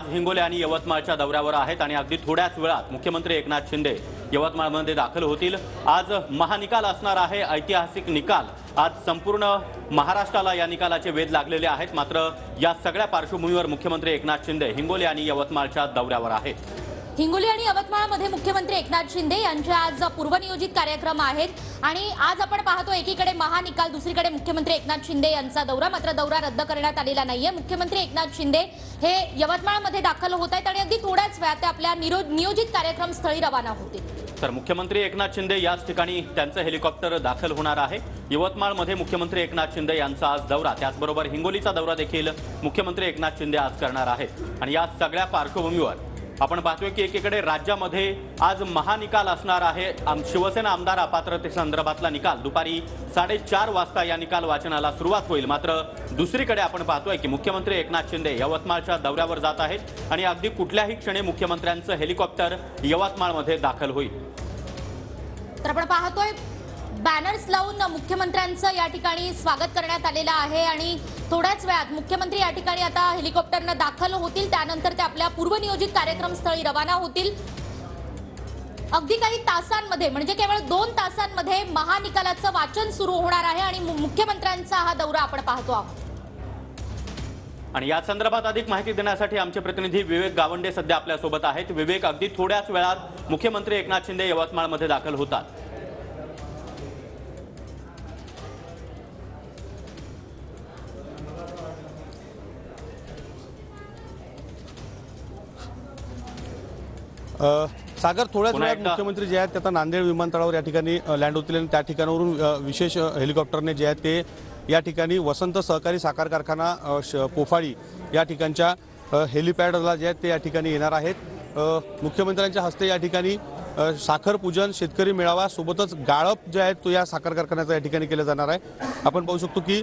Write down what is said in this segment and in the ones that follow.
हिंगोली आणि यवतमाळच्या दौऱ्यावर आहेत आणि अगदी थोड्याच वेळात मुख्यमंत्री एकनाथ शिंदे यवतमाळमध्ये दाखल होतील। आज महानिकाल असणार आहे, ऐतिहासिक निकाल। आज संपूर्ण महाराष्ट्राला या निकालाचे वेध लागलेले आहेत। मात्र या सगळ्या पार्श्वभूमीवर मुख्यमंत्री एकनाथ शिंदे हिंगोली आणि यवतमाळच्या दौऱ्यावर आहेत। हिंगोली आणि यवतमाळमध्ये मुख्यमंत्री एकनाथ शिंदे यांचे आज पूर्वनियोजित कार्यक्रम आहेत आणि आज आपण पाहतो एकीकडे महानिकाल, दुसरीकडे मुख्यमंत्री एकनाथ शिंदे यांचा दौरा। मात्र दौरा रद्द करण्यात आलेला नाहीये। मुख्यमंत्री एकनाथ शिंदे हे यवतमाळमध्ये दाखल होत आहेत आणि अगदी थोड्याच वेळात ते आपल्या नियोजित कार्यक्रम स्थळी रवाना होतील। तर मुख्यमंत्री एकनाथ शिंदे याच ठिकाणी त्यांचं हेलिकॉप्टर दाखल होणार आहे। यवतमाळमध्ये मुख्यमंत्री एकनाथ शिंदे यांचा आज दौरा, त्याचबरोबर हिंगोलीचा दौरा देखील मुख्यमंत्री एकनाथ शिंदे आज करणार आहेत। आणि या सगळ्या पार्श्वभूमीवर आपण पाहतोय की एकीकडे राज्यामध्ये आज महानिकाल असणार आहे। शिवसेना आमदार अपात्रतेसंदर्भातला निकाल दुपारी 4:30 वाजता या निकाल वाचनाला सुरुवात होईल। मात्र दुसरीकडे आपण पाहतोय की मुख्यमंत्री एकनाथ शिंदे यवतमाळच्या दौऱ्यावर जात आहेत आणि अगदी कुठल्याही क्षणी मुख्यमंत्र्यांचं हेलिकॉप्टर यवतमाळमध्ये दाखल होईल। तर आपण पाहतोय बॅनर्स लावून मुख्यमंत्र्यांचं या ठिकाणी स्वागत करण्यात आलेलं आहे आणि थोड्याच वेळात मुख्यमंत्री या ठिकाणी आता हेलिकॉप्टरनं दाखल होतील। त्यानंतर ते आपल्या पूर्वनियोजित कार्यक्रम स्थळी रवाना होतील। अगदी काही तासांमध्ये म्हणजे केवळ 2 तासांमध्ये महानिकालाचं वाचन सुरू होणार आहे आणि मुख्यमंत्र्यांचा हा दौरा आपण पाहतो आहोत। आणि या संदर्भात अधिक माहिती देण्यासाठी आमचे प्रतिनिधी विवेक गावंडे सध्या आपल्या सोबत आहेत। विवेक, अगदी थोड्याच वेळात मुख्यमंत्री एकनाथ शिंदे यवतमाळमध्ये दाखल होतात। सागर, थोड्याच वेळात मुख्यमंत्री जे आहेत ते आता नांदेड विमानतळावर या ठिकाणी लँड होतील आणि त्या ठिकाणावरून विशेष हेलिकॉप्टरने जे आहेत ते या ठिकाणी वसंत सहकारी साखर कारखाना पोफाळी या ठिकाणच्या हेलिपॅडला जे आहेत ते या ठिकाणी येणार आहेत। मुख्यमंत्र्यांच्या हस्ते या ठिकाणी साखर पूजन, शेतकरी मेळावा सोबतच गाळप जे आहे तो या साखर कारखान्याचा या ठिकाणी केलं जाणार आहे। आपण पाहू शकतो की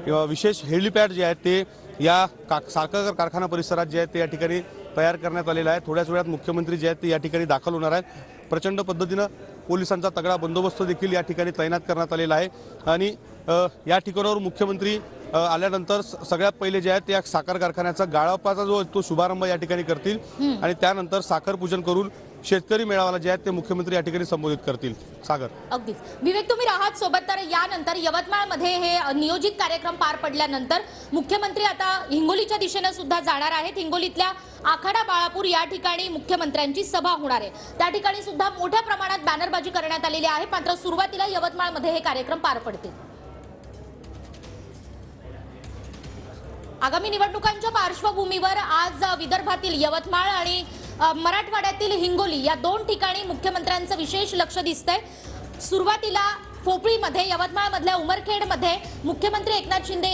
विशेष हेलिपॅड जे आहेत ते या साखर कारखाना परिसरात जे आहेत ते या ठिकाणी तयार करण्यात आलेला आहे। थोड्याच वेळात मुख्यमंत्री जे आहेत ते या ठिकाणी दाखल होणार आहेत। प्रचंड पद्धतीनं पोलिसांचा तगडा बंदोबस्त देखील या ठिकाणी तैनात करण्यात आलेला आहे आणि या ठिकाणावर मुख्यमंत्री आल्यानंतर सगळ्यात पहिले जे आहेत त्या साखर कारखान्याचा गाळपाचा जो तो शुभारंभ या ठिकाणी करतील आणि त्यानंतर साखर पूजन करून शेतकरी मेळाव्याला जे आहेत ते मुख्यमंत्री या ठिकाणी संबोधित करतील। सागर, अगदीच विवेक, तुम्ही राहत सोबत। तर यानंतर यवतमाळमध्ये हे नियोजित कार्यक्रम पार पडल्यानंतर मुख्यमंत्री आता हिंगोलीच्या दिशेने सुद्धा जाणार आहेत। हिंगोलीतल्या आखाडा बाळापूर या ठिकाणी मुख्यमंत्र्यांची सभा होणार आहे। त्या ठिकाणी सुद्धा मोठ्या प्रमाणात बॅनरबाजी करण्यात आलेली आहे। मात्र सुरुवातीला यवतमाळमध्ये हे कार्यक्रम पार पडतील। आगामी निवडणुकांच्या पार्श्वभूमीवर आज विदर्भातील यवतमाळ आणि मराठवाड्यातील हिंगोली या 2 ठिकाणी मुख्यमंत्र्यांचं विशेष लक्ष दिसतंय। सुरुवातीला फोपळीमध्ये, यवतमाळमधल्या उमरखेडमध्ये मुख्यमंत्री एकनाथ शिंदे